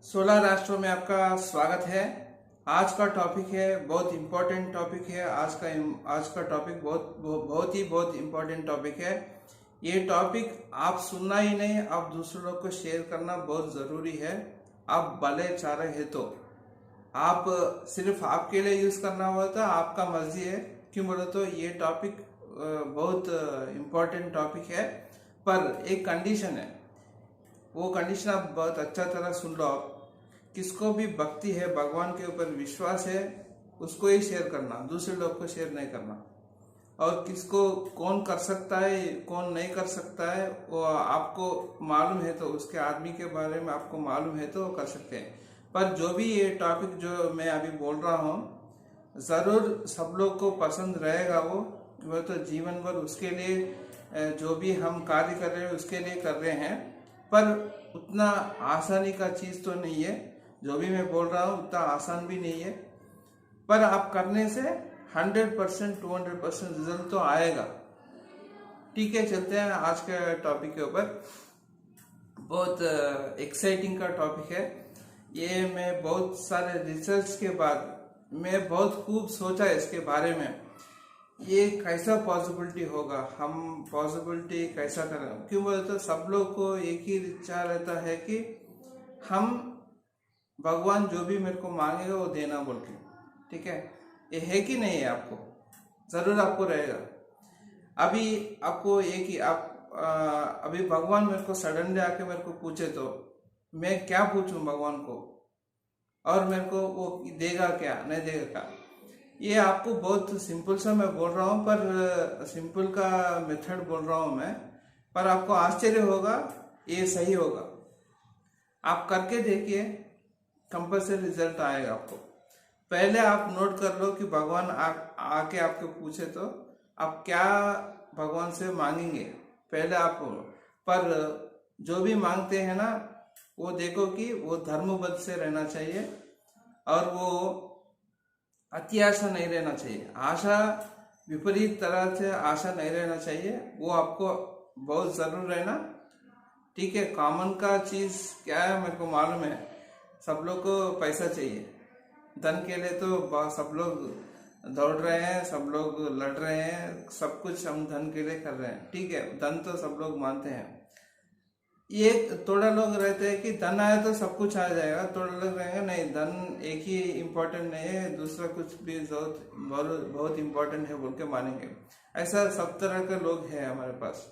16 राष्ट्रों में आपका स्वागत है। आज का टॉपिक है, बहुत इम्पोर्टेंट टॉपिक है। आज का टॉपिक बहुत इम्पोर्टेंट टॉपिक है। ये टॉपिक आप सुनना ही नहीं, आप दूसरों को शेयर करना बहुत ज़रूरी है। आप भले चाह रहे हैं तो आप सिर्फ आपके लिए यूज़ करना हुआ तो आपका मर्जी है। क्यों बोलो तो ये टॉपिक बहुत इम्पोर्टेंट टॉपिक है, पर एक कंडीशन है। वो कंडीशन आप बहुत अच्छा तरह सुन लो। आप किसको भी भक्ति है, भगवान के ऊपर विश्वास है, उसको ही शेयर करना, दूसरे लोग को शेयर नहीं करना। और किसको कौन कर सकता है, कौन नहीं कर सकता है, वो आपको मालूम है तो उसके आदमी के बारे में आपको मालूम है तो कर सकते हैं। पर जो भी ये टॉपिक जो मैं अभी बोल रहा हूँ, ज़रूर सब लोग को पसंद रहेगा। वो तो जीवन भर उसके लिए जो भी हम कार्य कर रहे हैं उसके लिए कर रहे हैं, पर उतना आसानी का चीज़ तो नहीं है। जो भी मैं बोल रहा हूँ उतना आसान भी नहीं है, पर आप करने से 100% 200% रिजल्ट तो आएगा। ठीक है, चलते हैं आज के टॉपिक के ऊपर। बहुत एक्साइटिंग का टॉपिक है ये। मैं बहुत सारे रिसर्च के बाद मैं बहुत खूब सोचा इसके बारे में, ये कैसा पॉसिबिलिटी होगा, हम पॉसिबिलिटी कैसा करें। क्यों बोले तो सब लोग को एक ही इच्छा रहता है कि हम भगवान जो भी मेरे को मांगेगा वो देना बोल के। ठीक है, ये है कि नहीं है? आपको ज़रूर आपको रहेगा। अभी आपको एक ही अभी भगवान मेरे को सडनली आके मेरे को पूछे तो मैं क्या पूछूं भगवान को, और मेरे को वो देगा क्या नहीं देगा क्या? ये आपको बहुत सिंपल सा मैं बोल रहा हूँ, पर सिंपल का मेथड बोल रहा हूँ मैं, पर आपको आश्चर्य होगा ये सही होगा। आप करके देखिए, कंपल्सरी रिजल्ट आएगा आपको। पहले आप नोट कर लो कि भगवान आके आपको पूछे तो आप क्या भगवान से मांगेंगे। पहले आप पर जो भी मांगते हैं ना, वो देखो कि वो धर्मबद्ध से रहना चाहिए और वो अति आशा नहीं रहना चाहिए। आशा विपरीत तरह से आशा नहीं रहना चाहिए, वो आपको बहुत ज़रूर रहना। ठीक है, कॉमन का चीज़ क्या है मेरे को मालूम है। सब लोग को पैसा चाहिए, धन के लिए तो सब लोग दौड़ रहे हैं, सब लोग लड़ रहे हैं, सब कुछ हम धन के लिए कर रहे हैं। ठीक है, धन तो सब लोग मानते हैं। ये थोड़ा लोग रहते हैं कि धन आया तो सब कुछ आ जाएगा, थोड़ा लोग रहेंगे नहीं, धन एक ही इम्पोर्टेंट नहीं है, दूसरा कुछ भी बहुत इम्पोर्टेंट है बोल के मानेंगे। ऐसा सब तरह के लोग हैं हमारे पास।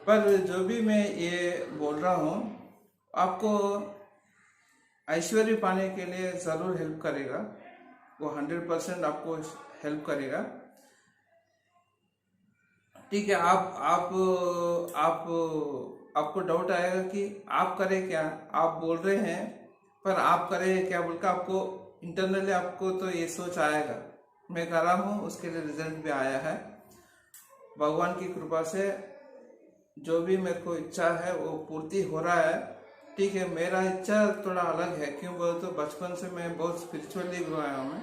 पर जो भी मैं ये बोल रहा हूँ आपको ऐश्वर्य पाने के लिए ज़रूर हेल्प करेगा। वो 100% आपको हेल्प करेगा। ठीक है, आप आपको डाउट आएगा कि आप करें क्या। आप बोल रहे हैं पर आप करें क्या बोलकर आपको इंटरनली आपको तो ये सोच आएगा, मैं कर रहा हूँ, उसके लिए रिजल्ट भी आया है। भगवान की कृपा से जो भी मेरे को इच्छा है वो पूर्ति हो रहा है। ठीक है, मेरा इच्छा थोड़ा अलग है। क्यों बोले तो बचपन से मैं बहुत स्पिरिचुअली ग्रो आया हूँ।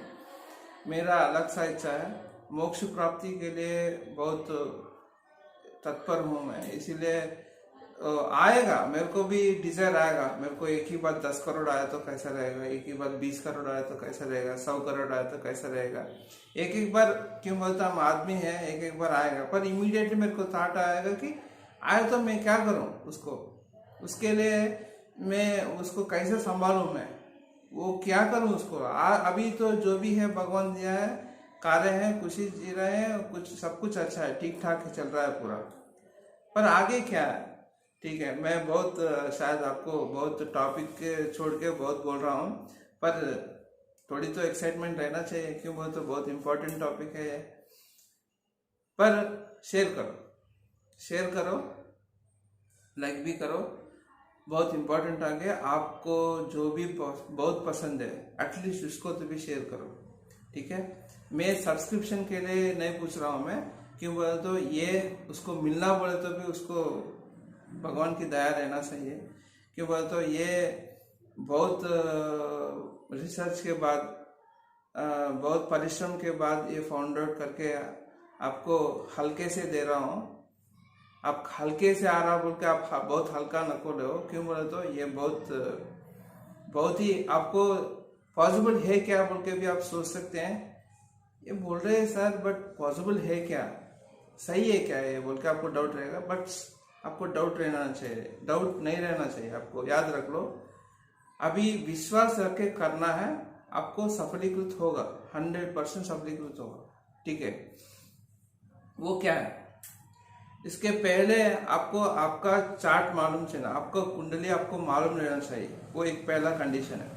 मेरा अलग सा इच्छा है, मोक्ष प्राप्ति के लिए बहुत तत्पर हूँ मैं। इसीलिए आएगा, मेरे को भी डिजायर आएगा। मेरे को एक ही बार 10 करोड़ आया तो कैसा रहेगा, एक ही बार 20 करोड़ आया तो कैसा रहेगा, 100 करोड़ आया तो कैसा रहेगा। एक बार, क्यों बोलता हम आदमी है, एक बार आएगा। पर इमीडिएटली मेरे को थॉट आएगा कि आए तो मैं क्या करूं उसको, उसके लिए मैं उसको कैसे संभालूं, मैं वो क्या करूं उसको। अभी तो जो भी है भगवान दिया है, कार्य है, खुशी जी रहे हैं, कुछ सब कुछ अच्छा है, ठीक ठाक चल रहा है पूरा। पर आगे क्या है? ठीक है, मैं बहुत शायद आपको बहुत टॉपिक छोड़ के बहुत बोल रहा हूँ, पर थोड़ी तो एक्साइटमेंट रहना चाहिए। क्यों बोल तो बहुत इम्पोर्टेंट टॉपिक है ये। पर शेयर करो, लाइक भी करो। बहुत इम्पोर्टेंट आ गया। आपको जो भी बहुत पसंद है एटलीस्ट उसको तो भी शेयर करो। ठीक है, मैं सब्सक्रिप्शन के लिए नहीं पूछ रहा हूँ मैं। क्यों बोले तो ये उसको मिलना बोले तो भी उसको भगवान की दया रहना चाहिए। क्यों बोले तो ये बहुत रिसर्च के बाद, बहुत परिश्रम के बाद ये फाउंड आउट करके आपको हल्के से दे रहा हूँ। आप हल्के से आ रहा बोल के आप बहुत हल्का नको रहे हो। क्यों बोले तो ये बहुत ही आपको पॉसिबल है क्या बोल के भी आप सोच सकते हैं। ये बोल रहे हैं सर बट पॉसिबल है क्या, सही है क्या ये बोल के आपको डाउट रहेगा। बट आपको डाउट रहना चाहिए, डाउट नहीं रहना चाहिए। आपको याद रख लो, अभी विश्वास रख के करना है, आपको सफलीकृत होगा, 100% सफलीकृत होगा। ठीक है, वो क्या है, इसके पहले आपको आपका चार्ट मालूम चाहिए, आपका कुंडली आपको मालूम रहना चाहिए। वो एक पहला कंडीशन है,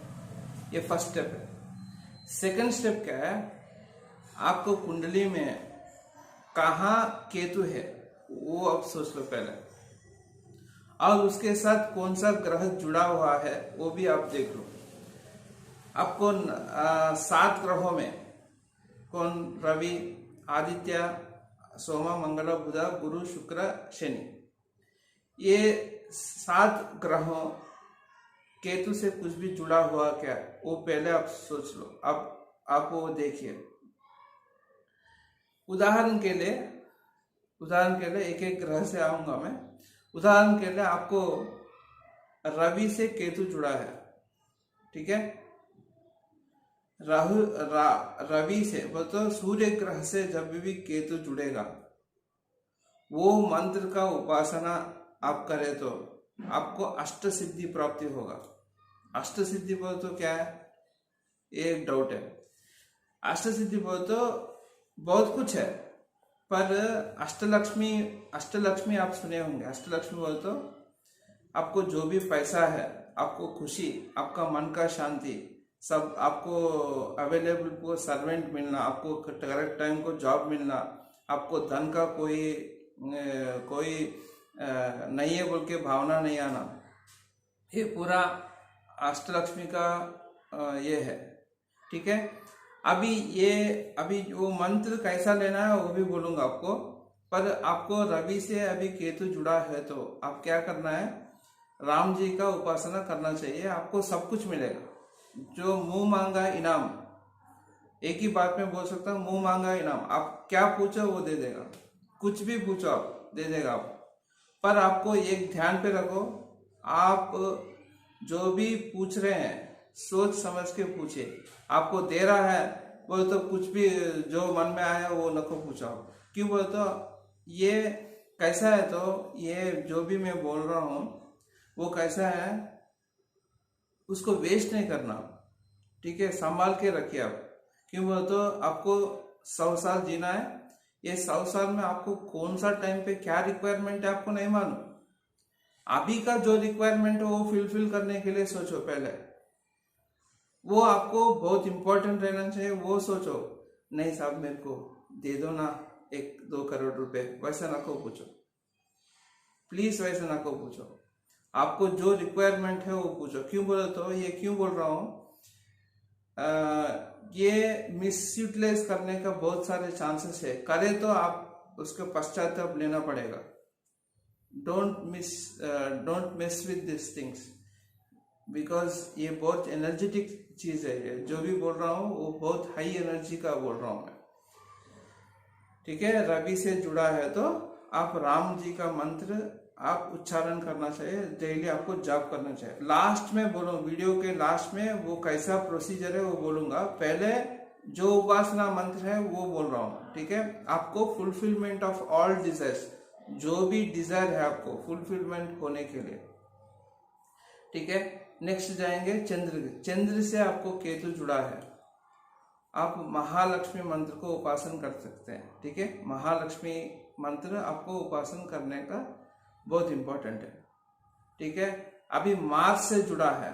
ये फर्स्ट स्टेप है। सेकंड स्टेप क्या है, आपको कुंडली में कहाँ केतु है वो आप सोच लो पहले, और उसके साथ कौन सा ग्रह जुड़ा हुआ है वो भी आप देख लो। आपको 7 ग्रहों में कौन, रवि, आदित्य, सोमा, मंगल, बुध, गुरु, शुक्र, शनि, ये 7 ग्रहों केतु से कुछ भी जुड़ा हुआ क्या, वो पहले आप सोच लो। अब आप वो देखिए, उदाहरण के लिए एक एक ग्रह से आऊंगा मैं। उदाहरण के लिए आपको रवि से केतु जुड़ा है, ठीक है, रवि से तो सूर्य ग्रह से जब भी केतु जुड़ेगा, वो मंत्र का उपासना आप करें तो आपको अष्ट सिद्धि प्राप्ति होगा। अष्ट सिद्धि बोल तो क्या है, एक डाउट है। अष्ट सिद्धि बोल तो बहुत कुछ है, पर अष्टलक्ष्मी आप सुने होंगे। अष्टलक्ष्मी बोल तो आपको जो भी पैसा है, आपको खुशी, आपका मन का शांति, सब आपको अवेलेबल को सर्वेंट मिलना, आपको करेक्ट टाइम को जॉब मिलना, आपको धन का कोई नहीं है बोल के भावना नहीं आना, ये पूरा अष्टलक्ष्मी का ये है। ठीक है, अभी वो मंत्र कैसा लेना है वो भी बोलूंगा आपको, पर आपको रवि से अभी केतु जुड़ा है तो आप क्या करना है, राम जी का उपासना करना चाहिए, आपको सब कुछ मिलेगा। जो मुंह मांगा इनाम, एक ही बात में बोल सकता हूँ, मुंह मांगा इनाम, आप क्या पूछो वो दे देगा, कुछ भी पूछो आप दे देगा आप। पर आपको एक ध्यान पे रखो, आप जो भी पूछ रहे हैं सोच समझ के पूछे। आपको दे रहा है वो तो कुछ भी जो मन में आया वो नको पूछो। क्यों बोले तो ये कैसा है, तो ये जो भी मैं बोल रहा हूँ वो कैसा है, उसको वेस्ट नहीं करना। ठीक है, संभाल के रखिए आप। क्यों बोले तो आपको 100 साल जीना है, ये 100 साल में आपको कौन सा टाइम पे क्या रिक्वायरमेंट है आपको नहीं मालूम। अभी का जो रिक्वायरमेंट है वो फुलफिल करने के लिए सोचो पहले, वो आपको बहुत इंपॉर्टेंट रहना चाहिए। वो सोचो, नहीं साहब मेरे को दे दो ना 1-2 करोड़ रुपए, वैसा ना को पूछो प्लीज, वैसा ना को पूछो। आपको जो रिक्वायरमेंट है वो पूछो। क्यों बोले तो ये क्यों बोल रहा हूँ, ये मिसयूटिलाइज करने का बहुत सारे चांसेस है, करे तो आप उसके पश्चाताप लेना पड़ेगा। Don't miss with this things, because ये बहुत एनर्जेटिक चीज है। ये जो भी बोल रहा हूँ वो बहुत हाई एनर्जी का बोल रहा हूँ मैं। ठीक है, रवि से जुड़ा है तो आप राम जी का मंत्र आप उच्चारण करना चाहिए, डेली आपको जाप करना चाहिए। लास्ट में बोलूँ, वीडियो के लास्ट में वो कैसा प्रोसीजर है वो बोलूंगा, पहले जो उपासना मंत्र है वो बोल रहा हूँ। ठीक है, आपको फुलफिलमेंट ऑफ ऑल डिजायर्स, जो भी डिजायर है आपको फुलफिलमेंट होने के लिए। ठीक है, नेक्स्ट जाएंगे चंद्र से आपको केतु जुड़ा है, आप महालक्ष्मी मंत्र को उपासन कर सकते हैं। ठीक है, महालक्ष्मी मंत्र आपको उपासन करने का बहुत इंपॉर्टेंट है। ठीक है, अभी मार्स से जुड़ा है,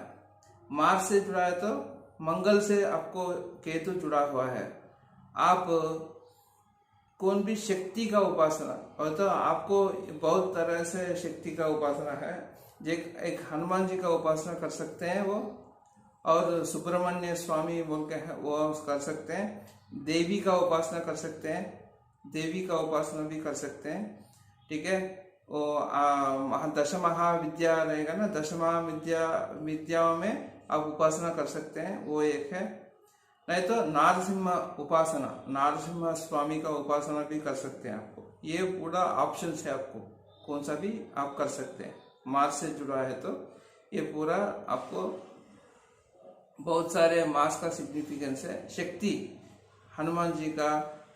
मार्स से जुड़ा है तो मंगल से आपको केतु जुड़ा हुआ है। आप कौन भी शक्ति का उपासना, और तो आपको बहुत तरह से शक्ति का उपासना है, एक हनुमान जी का उपासना कर सकते हैं वो, और सुब्रमण्य स्वामी बोल के है वो कर सकते हैं। देवी का उपासना कर सकते हैं, देवी का उपासना भी कर सकते हैं। ठीक है, वो दश महाविद्या रहेगा ना, 10 महाविद्याओं में आप उपासना कर सकते हैं, वो एक है। नहीं तो नारसिंह उपासना, नारसिंह स्वामी का उपासना भी कर सकते हैं आपको। ये पूरा ऑप्शन है आपको। कौन सा भी आप कर सकते हैं। मार्स से जुड़ा है तो ये पूरा आपको बहुत सारे मास का सिग्निफिकेंस है। शक्ति हनुमान जी का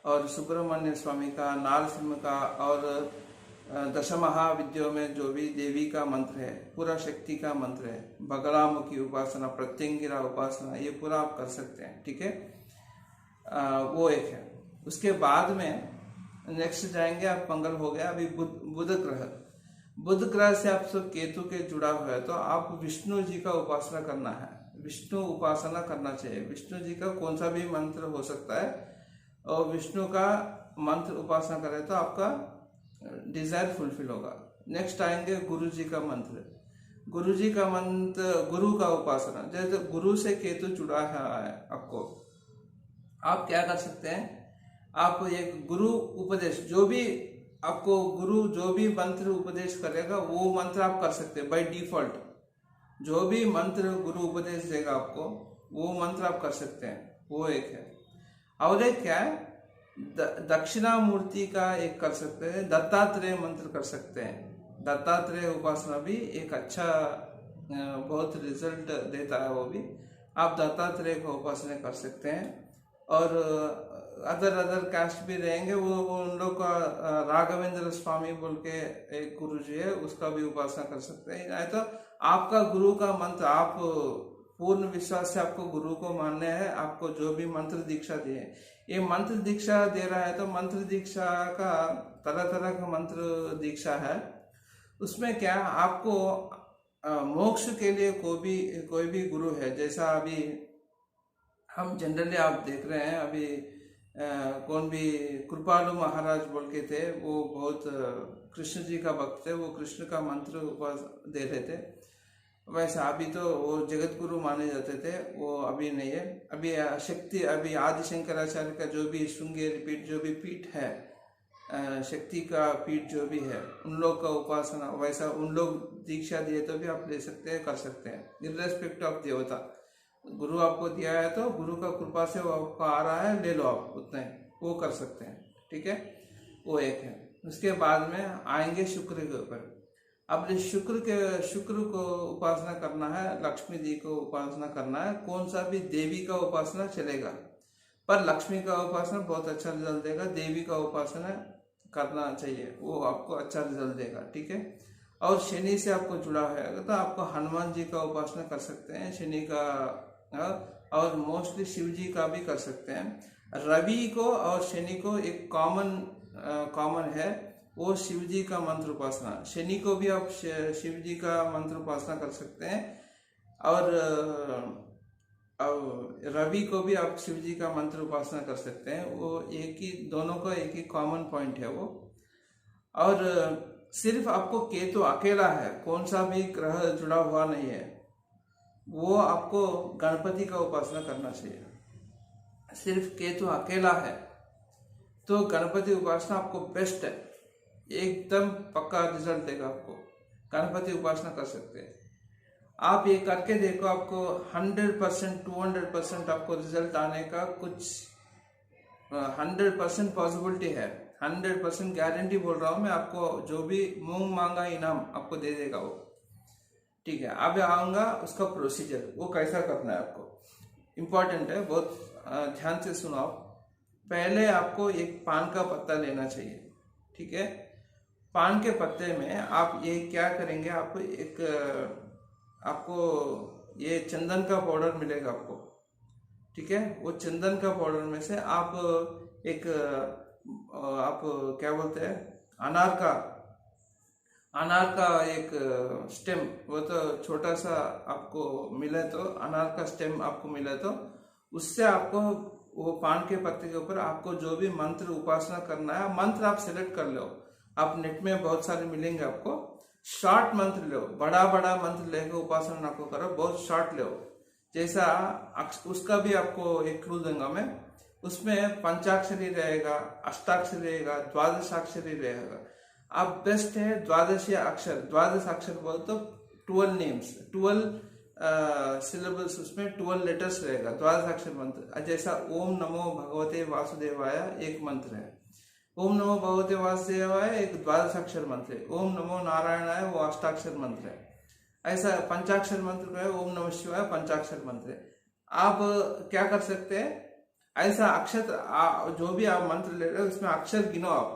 और सुब्रमण्य स्वामी का, नारसिंह का और दश महाविद्यों में जो भी देवी का मंत्र है पूरा शक्ति का मंत्र है। बगलामुखी उपासना, प्रत्यंगिरा उपासना, ये पूरा आप कर सकते हैं, ठीक है। वो एक है। उसके बाद में नेक्स्ट जाएंगे आप, मंगल हो गया। अभी बुध ग्रह, बुध ग्रह से आप सब केतु के जुड़ा हुआ है तो आप विष्णु जी का उपासना करना है, विष्णु उपासना करना चाहिए। विष्णु जी का कौन सा भी मंत्र हो सकता है और विष्णु का मंत्र उपासना करें तो आपका डिजायर फुलफिल होगा। नेक्स्ट आएंगे गुरु जी का मंत्र। गुरु जी का मंत्र, गुरु का उपासना, जैसे गुरु से केतु जुड़ा है आपको, आप क्या कर सकते हैं, आप एक गुरु उपदेश, जो भी आपको गुरु जो भी मंत्र उपदेश करेगा वो मंत्र आप कर सकते हैं बाय डिफॉल्ट। जो भी मंत्र गुरु उपदेश देगा आपको वो मंत्र आप कर सकते हैं, वो एक है। और एक क्या है, दक्षिणामूर्ति का एक कर सकते हैं, दत्तात्रेय मंत्र कर सकते हैं। दत्तात्रेय उपासना भी एक अच्छा बहुत रिजल्ट देता है, वो भी आप दत्तात्रेय का उपासना कर सकते हैं। और अदर कास्ट भी रहेंगे वो उन लोग का राघवेंद्र स्वामी बोल के एक गुरु जी है, उसका भी उपासना कर सकते हैं। नहीं तो आपका गुरु का मंत्र, आप पूर्ण विश्वास से आपको गुरु को मानना है, आपको जो भी मंत्र दीक्षा दिए, ये मंत्र दीक्षा दे रहा है तो मंत्र दीक्षा का तरह तरह का मंत्र दीक्षा है। उसमें क्या आपको मोक्ष के लिए कोई भी गुरु है, जैसा अभी हम जनरली आप देख रहे हैं, अभी कौन भी कृपालु महाराज बोल के थे, वो बहुत कृष्ण जी का भक्त थे, वो कृष्ण का मंत्र दे रहे थे। वैसा अभी तो वो जगत गुरु माने जाते थे, वो अभी नहीं है। अभी शक्ति, अभी आदि शंकराचार्य का जो भी श्रृंगेरी पीठ, जो भी पीठ है, शक्ति का पीठ जो भी है, उन लोग का उपासना वैसा उन लोग दीक्षा दिए तो भी आप ले सकते हैं, कर सकते हैं, इर्रेस्पेक्ट ऑफ देवता। गुरु आपको दिया है तो गुरु का कृपा से वो आपको आ रहा है, ले लो आप, उतने वो कर सकते हैं, ठीक है, वो एक है। उसके बाद में आएंगे शुक्र के ऊपर। अब शुक्र को उपासना करना है, लक्ष्मी जी को उपासना करना है, कौन सा भी देवी का उपासना चलेगा, पर लक्ष्मी का उपासना बहुत अच्छा रिजल्ट देगा, देवी का उपासना करना चाहिए, वो आपको अच्छा रिजल्ट देगा, ठीक है। और शनि से आपको जुड़ा है तो आपको हनुमान जी का उपासना कर सकते हैं, शनि का, और मोस्टली शिव जी का भी कर सकते हैं। रवि को और शनि को एक कॉमन है, वो शिव जी का मंत्र उपासना। शनि को भी आप शिव जी का मंत्र उपासना कर सकते हैं, और रवि को भी आप शिव जी का मंत्र उपासना कर सकते हैं। वो एक ही, दोनों का एक ही कॉमन पॉइंट है वो। और सिर्फ आपको केतु अकेला है, कौन सा भी ग्रह जुड़ा हुआ नहीं है, वो आपको गणपति का उपासना करना चाहिए। सिर्फ केतु अकेला है तो गणपति उपासना आपको बेस्ट है, एकदम पक्का रिजल्ट देगा आपको, गणपति उपासना कर सकते हैं आप। ये करके देखो, आपको 100% 200% आपको रिजल्ट आने का कुछ 100% पॉसिबिलिटी है, 100% गारंटी बोल रहा हूँ मैं आपको। जो भी मूंग मांगा इनाम आपको दे देगा वो, ठीक है। अब आऊँगा उसका प्रोसीजर, वो कैसा करना है आपको, इम्पॉर्टेंट है, बहुत ध्यान से सुनो आप। पहले आपको एक पान का पत्ता लेना चाहिए, ठीक है। पान के पत्ते में आप ये क्या करेंगे, आपको ये चंदन का पाउडर मिलेगा आपको, ठीक है। वो चंदन का पाउडर में से आप आप क्या बोलते हैं, अनार का एक स्टेम, वो तो छोटा सा आपको मिले तो, अनार का स्टेम आपको मिले तो उससे आपको वो पान के पत्ते के ऊपर आपको जो भी मंत्र उपासना करना है, मंत्र आप सिलेक्ट कर लो। आप नेट में बहुत सारे मिलेंगे आपको, शॉर्ट मंत्र लो, बड़ा मंत्र लेकर उपासना ना को करो, बहुत शॉर्ट लो। जैसा उसका भी आपको एक क्लू दूंगा मैं, उसमें पंचाक्षरी रहेगा, अष्टाक्षरी रहेगा, द्वादशाक्षरी रहेगा। आप बेस्ट है द्वादश अक्षर बोल तो 12 नेम्स, 12 सिलेबल्स, उसमें 12 लेटर्स रहेगा, द्वादश अक्षर मंत्र। जैसा ओम नमो भगवते वासुदेवाय एक मंत्र है, ओम नमो भगवते वासुदेवाय एक द्वादश अक्षर मंत्र है, ओम नमो नारायणाय वो अष्टाक्षर मंत्र है। ऐसा पंचाक्षर मंत्र का है, ओम नमः शिवाय पंचाक्षर मंत्र है। आप क्या कर सकते हैं, ऐसा अक्षर जो भी आप मंत्र ले रहे हो उसमें अक्षर गिनो आप,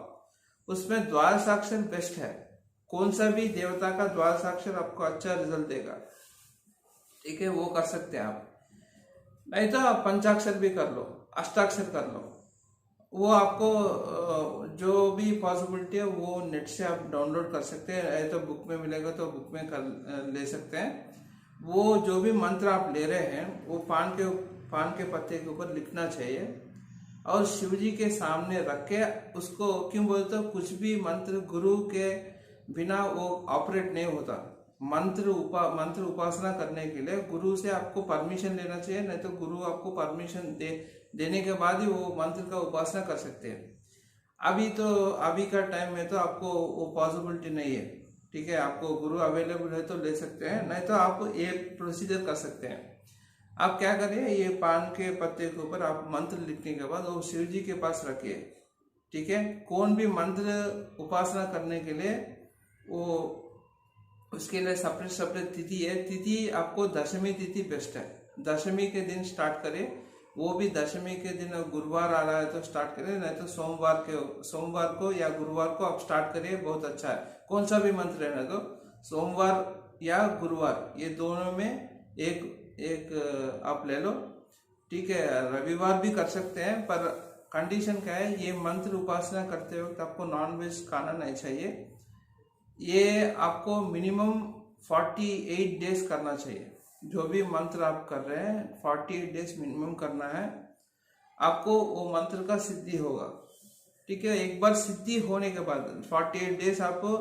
उसमें द्वादशाक्षर बेस्ट है। कौन सा भी देवता का द्वादशाक्षर आपको अच्छा रिजल्ट देगा, ठीक है, वो कर सकते हैं आप। नहीं तो आप पंचाक्षर भी कर लो, अष्टाक्षर कर लो, वो आपको जो भी पॉसिबिलिटी है वो नेट से आप डाउनलोड कर सकते हैं, या तो बुक में मिलेगा तो बुक में कर ले सकते हैं। वो जो भी मंत्र आप ले रहे हैं वो पान के पत्ते के ऊपर लिखना चाहिए और शिव जी के सामने रख के उसको, क्यों बोलते हो, कुछ भी मंत्र गुरु के बिना वो ऑपरेट नहीं होता। मंत्र उपासना करने के लिए गुरु से आपको परमिशन लेना चाहिए, नहीं तो गुरु आपको परमिशन देने के बाद ही वो मंत्र का उपासना कर सकते हैं। अभी का टाइम में तो आपको वो पॉसिबिलिटी नहीं है, ठीक है। आपको गुरु अवेलेबल है तो ले सकते हैं, नहीं तो आप एक प्रोसीजर कर सकते हैं। आप क्या करिए, ये पान के पत्ते के ऊपर आप मंत्र लिखने के बाद वो शिव जी के पास रखिए, ठीक है। कौन भी मंत्र उपासना करने के लिए वो उसके लिए सेपरेट तिथि है। तिथि आपको दशमी तिथि बेस्ट है, दशमी के दिन स्टार्ट करें, वो भी दशमी के दिन गुरुवार आ रहा है तो स्टार्ट करें, नहीं तो सोमवार को या गुरुवार को आप स्टार्ट करिए, बहुत अच्छा है। कौन सा भी मंत्र है ना, तो सोमवार या गुरुवार ये दोनों में एक आप ले लो, ठीक है। रविवार भी कर सकते हैं, पर कंडीशन क्या है, ये मंत्र उपासना करते वक्त आपको नॉनवेज खाना नहीं चाहिए। ये आपको मिनिमम 48 डेज करना चाहिए। जो भी मंत्र आप कर रहे हैं 48 डेज मिनिमम करना है, आपको वो मंत्र का सिद्धि होगा, ठीक है। एक बार सिद्धि होने के बाद 48 डेज आपको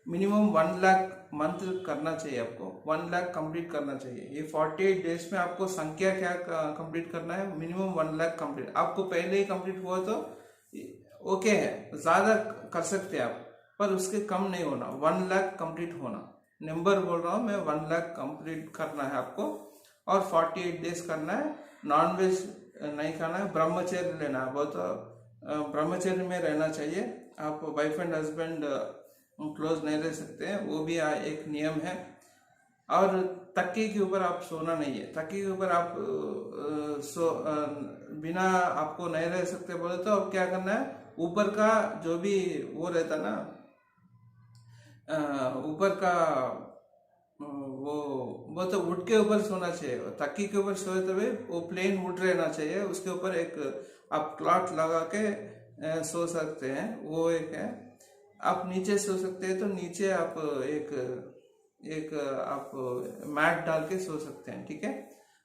मिनिमम 1 लाख मंत्र करना चाहिए, आपको 1 लाख कंप्लीट करना चाहिए। ये 48 डेज में आपको संख्या क्या कंप्लीट करना है, मिनिमम 1 लाख कंप्लीट। आपको पहले ही कंप्लीट हुआ तो ओके है, ज्यादा कर सकते हैं आप, पर उसके कम नहीं होना, 1 लाख कंप्लीट होना। नंबर बोल रहा हूँ मैं, 1 लाख कंप्लीट करना है आपको, और 48 डेज करना है। नॉनवेज नहीं खाना है, ब्रह्मचर्य लेना है, बहुत ब्रह्मचर्य में रहना चाहिए। आप वाइफ एंड हस्बैंड क्लोज नहीं रह सकते हैं, वो भी एक नियम है। और तकिए के ऊपर आप सोना नहीं है, तकिए के ऊपर आप बिना आपको नहीं रह सकते बोले तो अब क्या करना है, ऊपर का जो भी वो रहता ना, ऊपर का वो तो वुड के ऊपर सोना चाहिए। तकिए के ऊपर सोए तो भी वो प्लेन वुड रहना चाहिए, उसके ऊपर एक आप क्लॉथ लगा के सो सकते हैं, वो एक है। आप नीचे सो सकते हैं तो नीचे आप एक आप मैट डाल के सो सकते हैं, ठीक है।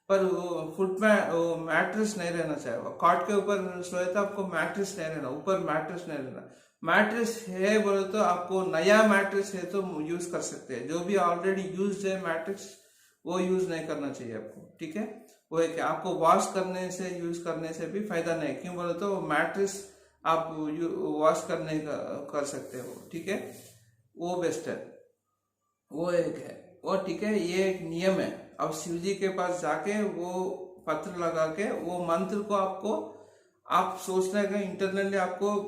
पर वो मैट्रेस नहीं रहना चाहिए। कॉट के ऊपर सोए तो आपको मैट्रेस नहीं रहना, ऊपर मैट्रेस नहीं रहना। मैट्रेस है बोले तो आपको नया मैट्रेस है तो यूज कर सकते हैं, जो भी ऑलरेडी यूज्ड है मैट्रेस वो यूज नहीं करना चाहिए आपको, ठीक है। वो है कि आपको वॉश करने से यूज करने से भी फायदा नहीं, क्यों बोले तो मैट्रेस आप वॉश करने का कर सकते हो, ठीक है, वो बेस्ट है, वो एक है वो, ठीक है। ये एक नियम है। अब शिव जी के पास जाके वो पत्र लगा के वो मंत्र को आपको आप सोचना है, इंटरनली आपको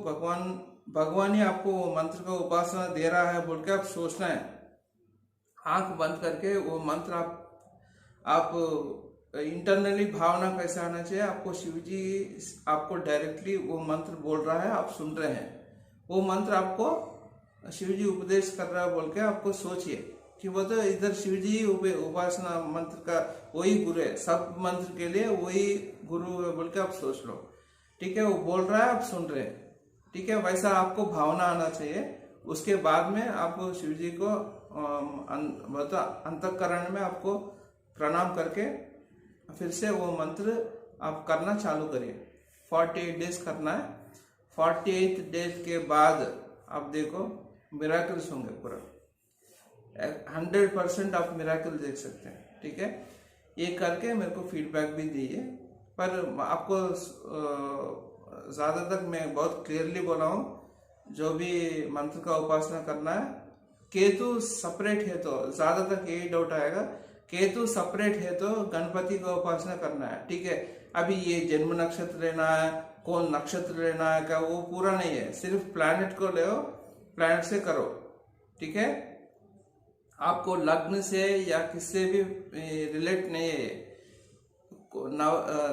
भगवान ही आपको वो मंत्र का उपासना दे रहा है बोल के आप सोचना है। आंख बंद करके वो मंत्र आप इंटरनली भावना कैसे आना चाहिए, आपको शिव जी आपको डायरेक्टली वो मंत्र बोल रहा है, आप सुन रहे हैं, वो मंत्र आपको शिव जी उपदेश कर रहा है बोल के आपको सोचिए कि वो तो इधर शिव जी उपासना मंत्र का वही गुरु है, सब मंत्र के लिए वही गुरु है बोल के आप सोच लो, ठीक है। वो बोल रहा है, आप सुन रहे हैं, ठीक है। वैसा आपको भावना आना चाहिए। उसके बाद में आपको शिव जी को अंतःकरण में आपको प्रणाम करके फिर से वो मंत्र आप करना चालू करिए। 48 डेज करना है। 48 डेज के बाद आप देखो मिराकल्स होंगे, पूरा 100% आप मिराकल देख सकते हैं, ठीक है। ये करके मेरे को फीडबैक भी दीजिए। पर आपको ज़्यादातर मैं बहुत क्लियरली बोला हूँ, जो भी मंत्र का उपासना करना है, केतु सेपरेट है तो ज़्यादातर यही डाउट आएगा, केतु सेपरेट है तो गणपति का उपासना करना है, ठीक है। अभी ये जन्म नक्षत्र लेना है, कौन नक्षत्र लेना है क्या, वो पूरा नहीं है। सिर्फ प्लैनेट को ले, प्लैनेट से करो, ठीक है। आपको लग्न से या किससे भी रिलेट नहीं है।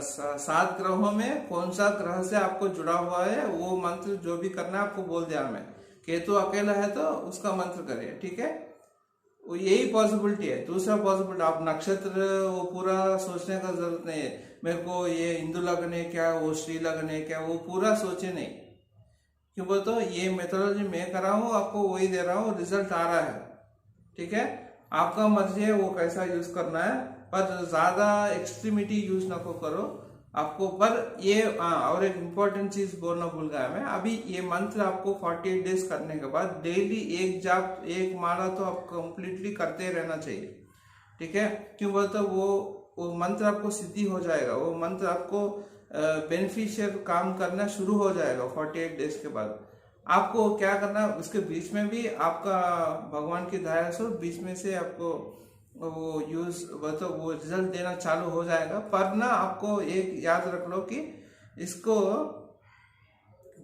7 ग्रहों में कौन सा ग्रह से आपको जुड़ा हुआ है वो मंत्र जो भी करना है आपको बोल दिया मैं। केतु अकेला है तो उसका मंत्र करिए, ठीक है। वो यही पॉसिबिलिटी है। दूसरा पॉसिबिलिटी, आप नक्षत्र वो पूरा सोचने का जरूरत नहीं है, मेरे को ये हिंदू लगन है क्या, वो श्री लगन है क्या, वो पूरा सोचे नहीं। क्यों बोलते हो, ये मेथोडोलॉजी मैं कर रहा हूँ, आपको वही दे रहा हूँ, रिजल्ट आ रहा है, ठीक है। आपका मर्जी है वो कैसा यूज करना है, पर ज्यादा एक्सट्रीमिटी यूज ना करो आपको। पर ये और एक इम्पोर्टेंट चीज बोलना भूल गया मैं, अभी ये मंत्र आपको 48 डेज करने के बाद डेली एक जाप, एक माला तो आप कंप्लीटली करते रहना चाहिए, ठीक है। क्यों बोलते वो मंत्र आपको सिद्धि हो जाएगा, वो मंत्र आपको बेनिफिशियल काम करना शुरू हो जाएगा 48 डेज के बाद। आपको क्या करना, उसके बीच में भी आपका भगवान की दया से बीच में से आपको वो यूज तो वो रिजल्ट देना चालू हो जाएगा। पर ना आपको एक याद रख लो कि इसको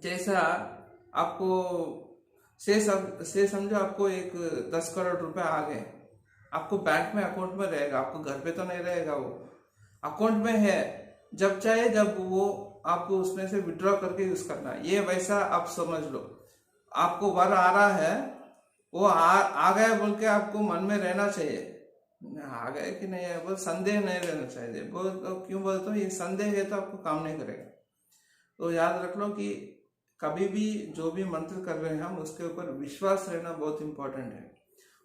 जैसा आपको से समझो आपको एक 10 करोड़ रुपए आ गए, आपको बैंक में अकाउंट में रहेगा, आपको घर पे तो नहीं रहेगा, वो अकाउंट में है, जब चाहे जब वो आपको उसमें से विड्रॉ करके यूज करना है। ये वैसा आप समझ लो, आपको वर आ रहा है, वो आ गया बोल के आपको मन में रहना चाहिए, आ गए कि नहीं है वो संदेह नहीं रहना चाहिए। वो तो क्यों बोलते हो, ये संदेह है तो आपको काम नहीं करेगा। तो याद रख लो कि कभी भी जो भी मंत्र कर रहे हैं हम, उसके ऊपर विश्वास रहना बहुत इंपॉर्टेंट है।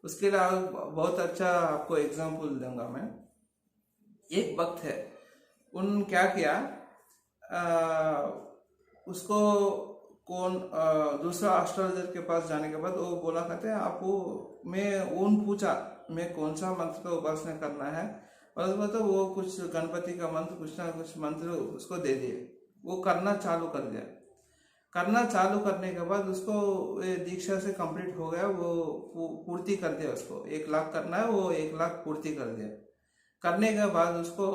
उसके लिए बहुत अच्छा आपको एग्जाम्पल दूंगा मैं। एक वक्त है, उन क्या किया, उसको कौन दूसरा एस्ट्रोलॉजर के पास जाने के बाद वो बोला कहते हैं आपको, मैं उन पूछा मैं कौन सा मंत्र का उपासना करना है, और तो वो कुछ गणपति का मंत्र कुछ ना कुछ मंत्र उसको दे दिए, वो करना चालू कर दिया। करना चालू करने के बाद उसको दीक्षा से कंप्लीट हो गया, वो पूर्ति कर दिया, उसको 1 लाख करना है, वो 1 लाख पूर्ति कर दिया। करने के बाद उसको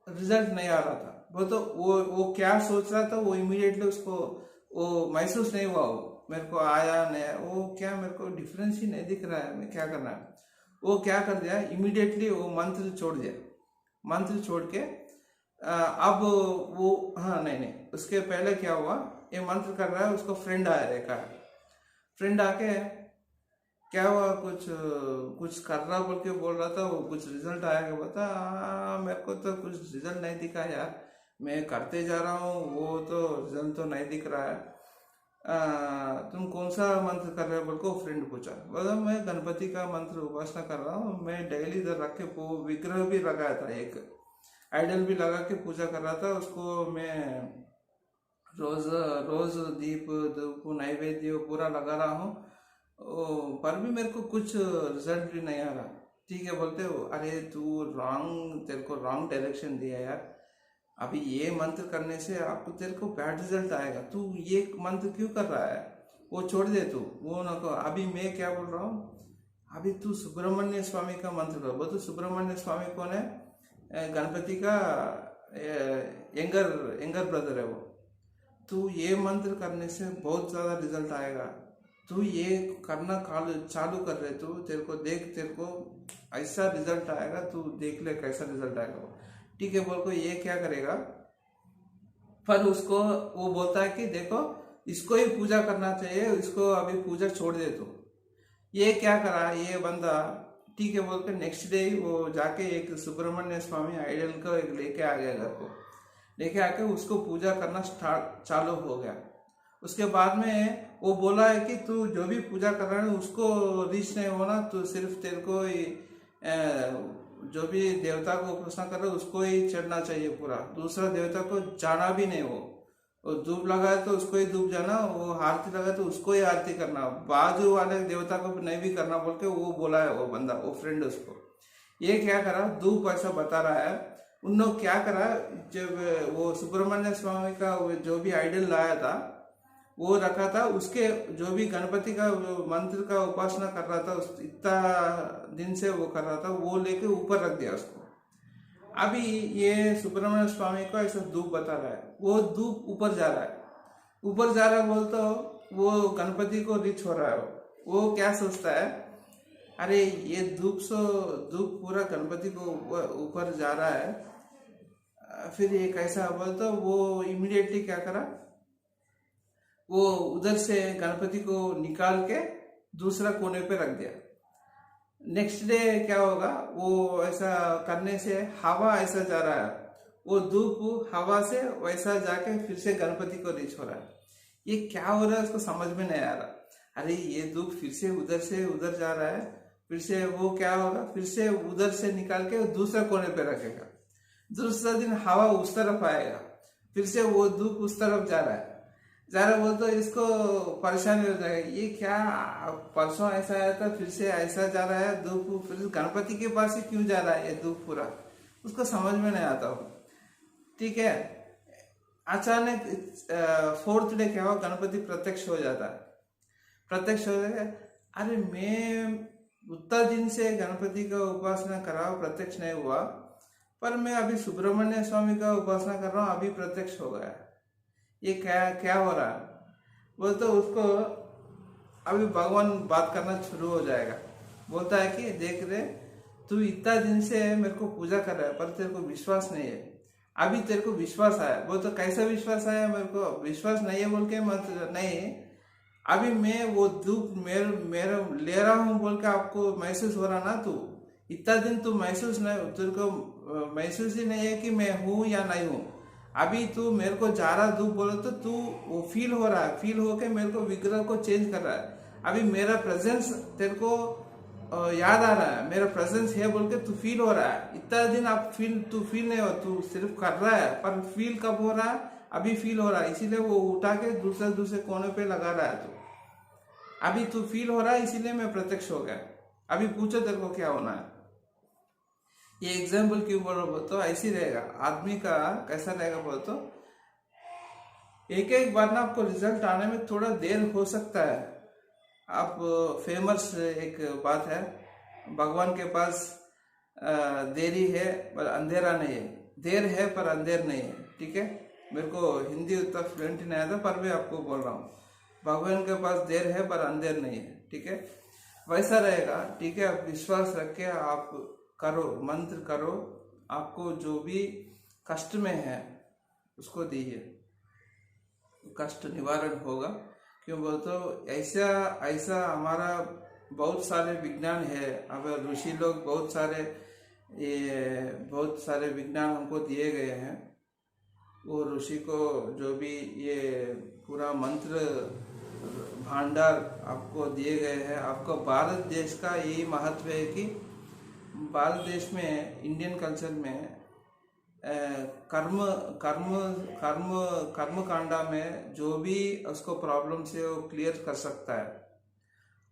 रिजल्ट नहीं आ रहा था, वो क्या सोच रहा था, वो इमीडिएटली उसको वो महसूस नहीं हुआ, वो मेरे को आया नहीं, वो क्या मेरे को डिफरेंस ही नहीं दिख रहा है, मैं क्या करना है। वो क्या कर दिया, इमीडिएटली वो मंत्र छोड़ दिया। मंत्र छोड़ के अब वो नहीं, उसके पहले क्या हुआ, ये मंत्र कर रहा है, उसको फ्रेंड आया, देखा फ्रेंड आके क्या हुआ, कुछ कर रहा बोल के बोल रहा था, वो कुछ रिजल्ट आया क्या, बता मेरे को तो कुछ रिजल्ट नहीं दिखा यार, मैं करते जा रहा हूँ, वो तो रिजल्ट तो नहीं दिख रहा है। तुम कौन सा मंत्र कर रहे हो बोल को फ्रेंड पूछा। बोला मैं गणपति का मंत्र उपासना कर रहा हूँ, मैं डेली इधर रख के विग्रह भी लगाया था, एक आइडल भी लगा के पूजा कर रहा था, उसको मैं रोज दीप धूप नैवेद्य पूरा लगा रहा हूँ, पर भी मेरे को कुछ रिजल्ट भी नहीं आ रहा। ठीक है बोलते हो, अरे तू तेरे को रॉन्ग डायरेक्शन दिया यार, अभी ये मंत्र करने से आपको तेरे को बैड रिजल्ट आएगा, तू ये मंत्र क्यों कर रहा है, वो छोड़ दे तू, वो ना को। अभी मैं क्या बोल रहा हूँ, अभी तू सुब्रमण्य स्वामी का मंत्र कर। वो तो सुब्रमण्य स्वामी कौन है, गणपति का यंगर ब्रदर है वो। तू ये मंत्र करने से बहुत ज्यादा रिजल्ट आएगा, तू ये करना चालू कर रहे, तू तेरे को देख, तेरे को ऐसा रिजल्ट आएगा, तू देख ले कैसा रिजल्ट आएगा वो। ठीक है बोल को ये क्या करेगा, पर उसको वो बोलता है कि देखो इसको ही पूजा करना चाहिए, इसको अभी पूजा छोड़ दे तू। ये क्या करा ये बंदा, ठीक है बोल के नेक्स्ट डे वो जाके एक सुब्रमण्य स्वामी आइडल को एक लेके आ गया, घर को लेके आके उसको पूजा करना चालू हो गया। उसके बाद में वो बोला है कि तू जो भी पूजा कर रहा है उसको रीच नहीं होना, तू सिर्फ तेरे को जो भी देवता को उपासना कर रहे हो उसको ही चढ़ना चाहिए पूरा, दूसरा देवता को जाना भी नहीं। वो धूप लगाए तो उसको ही धूप जाना, वो आरती लगाए तो उसको ही आरती करना, बाजू वाले देवता को नहीं भी करना बोल के वो बोला है वो बंदा, वो फ्रेंड उसको। ये क्या करा, धूप ऐसा बता रहा है। उन लोग क्या करा, जब वो सुब्रमण्य स्वामी का जो भी आइडल लाया था वो रखा था, उसके जो भी गणपति का मंत्र का उपासना कर रहा था, इतना दिन से वो कर रहा था, वो लेके ऊपर रख दिया उसको। अभी ये सुब्रमण्य स्वामी को ऐसा धूप बता रहा है, वो धूप ऊपर जा रहा है, ऊपर जा रहा है बोल तो वो गणपति को रीच हो रहा है। वो क्या सोचता है, अरे ये धूप पूरा गणपति को ऊपर जा रहा है, फिर ये कैसा बोल तो वो इमीडिएटली क्या करा, वो उधर से गणपति को निकाल के दूसरा कोने पे रख दिया। नेक्स्ट डे क्या होगा, वो ऐसा करने से हवा ऐसा जा रहा है, वो धूप हवा से वैसा जाके फिर से गणपति को रीच हो रहा है। ये क्या हो रहा है उसको समझ में नहीं आ रहा। अरे ये धूप फिर से उधर जा रहा है, फिर से वो क्या होगा, फिर से उधर से निकाल के दूसरा कोने पे रखेगा। दूसरा दिन हवा उस तरफ आएगा, फिर से वो धूप उस तरफ जा रहा है वो तो इसको परेशानी हो जाएगा। ये क्या, परसों ऐसा आया था, फिर से ऐसा जा रहा है धूप, फिर गणपति के पास ही क्यों जा रहा है ये धूप पूरा, उसको समझ में नहीं आता हो। ठीक है, अचानक 4th डे क्या हुआ, गणपति प्रत्यक्ष हो जाता है। प्रत्यक्ष हो जाएगा, अरे मैं उतना दिन से गणपति का उपासना कर रहा हूँ, प्रत्यक्ष नहीं हुआ, पर मैं अभी सुब्रमण्य स्वामी का उपासना कर रहा हूँ, अभी प्रत्यक्ष हो गया। ये क्या हो रहा है, वो तो उसको अभी भगवान बात करना शुरू हो जाएगा। बोलता है कि देख रहे, तू इतना दिन से मेरे को पूजा कर रहा है पर तेरे को विश्वास नहीं है, अभी तेरे को विश्वास आया। वो तो कैसा विश्वास आया, मेरे को विश्वास नहीं है बोल के मत नहीं, अभी मैं वो धूप मेरा ले रहा हूँ बोल के आपको महसूस हो रहा ना, तू इतना दिन तू महसूस नहीं, तेरे को महसूस ही नहीं है कि मैं हूँ या नहीं हूँ। अभी तू मेरे को जा रहा धूप बोलो तो तू वो फील हो रहा है, फील होके मेरे को विग्रह को चेंज कर रहा है। अभी मेरा प्रेजेंस तेरे को याद आ रहा है, मेरा प्रेजेंस है बोल के तू फील हो रहा है। इतना दिन आप तू फील नहीं हो, तू सिर्फ कर रहा है, पर फील कब हो रहा है, अभी फील हो रहा है, इसीलिए वो उठा के दूसरे कोने पे लगा रहा है। तू अभी तू फील हो रहा है, इसीलिए मैं प्रत्यक्ष हो गया। अभी पूछो तेरे को क्या होना है। ये एग्जाम्पल क्यों बोल रहा तो ऐसी रहेगा, आदमी का कैसा रहेगा बोल तो एक बार ना आपको रिजल्ट आने में थोड़ा देर हो सकता है। आप फेमस एक बात है, भगवान के पास देरी है पर अंधेरा नहीं है, देर है पर अंधेर नहीं है। ठीक है, मेरे को हिंदी उतना फ्लुएंट नहीं आता पर मैं आपको बोल रहा हूँ, भगवान के पास देर है पर अंधेर नहीं है। ठीक है, वैसा रहेगा। ठीक है, आप विश्वास रख के आप करो, मंत्र करो, आपको जो भी कष्ट में है उसको दीजिए, कष्ट निवारण होगा। क्यों बोलते हो, ऐसा हमारा बहुत सारे विज्ञान है। अब ऋषि लोग बहुत सारे विज्ञान हमको दिए गए हैं। वो ऋषि को जो भी ये पूरा मंत्र भांडार आपको दिए गए हैं। आपको भारत देश का यही महत्व है कि भारत देश में, इंडियन कल्चर में कर्म कांडा में जो भी उसको प्रॉब्लम से वो क्लियर कर सकता है,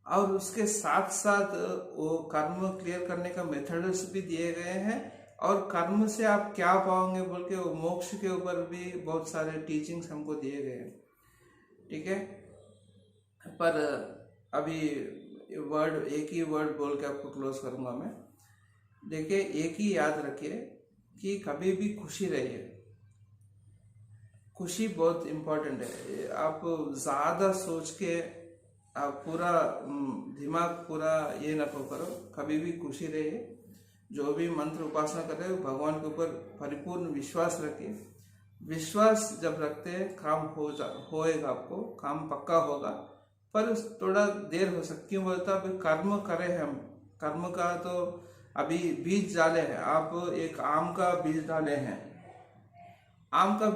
और उसके साथ साथ वो कर्म क्लियर करने का मेथड्स भी दिए गए हैं, और कर्म से आप क्या पाओगे बोल के वो मोक्ष के ऊपर भी बहुत सारे टीचिंग्स हमको दिए गए हैं। ठीक है, पर अभी एक ही वर्ड बोल के आपको क्लोज करूंगा मैं। देखिए, एक ही याद रखिए कि कभी भी खुशी रहिए, खुशी बहुत इम्पोर्टेंट है। आप ज़्यादा सोच के आप पूरा दिमाग पूरा ये न करो, कभी भी खुशी रहिए। जो भी मंत्र उपासना कर रहे हो, भगवान के ऊपर परिपूर्ण विश्वास रखिए। विश्वास जब रखते हैं काम होएगा, आपको काम पक्का होगा, पर थोड़ा देर हो सकती है। बोलता अभी कर्म करें हम, कर्म का तो अभी बीज डाले हैं। आप एक आम का बीज डाले हैं, आम का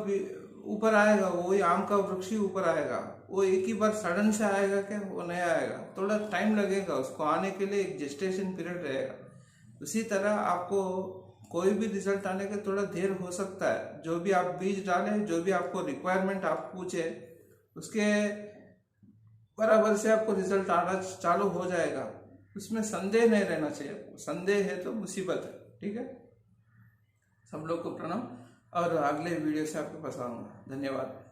ऊपर आएगा, वही आम का वृक्ष ऊपर आएगा। वो एक ही बार सडन से आएगा क्या? वो नहीं आएगा, थोड़ा टाइम लगेगा उसको आने के लिए, एक जेस्टेशन पीरियड रहेगा। उसी तरह आपको कोई भी रिजल्ट आने के थोड़ा देर हो सकता है। जो भी आप बीज डालें, जो भी आपको रिक्वायरमेंट आप पूछे, उसके बराबर से आपको रिजल्ट आना चालू हो जाएगा। उसमें संदेह नहीं रहना चाहिए, संदेह है तो मुसीबत है। ठीक है, सब लोग को प्रणाम, और अगले वीडियो से आपके पास आऊँगा। धन्यवाद।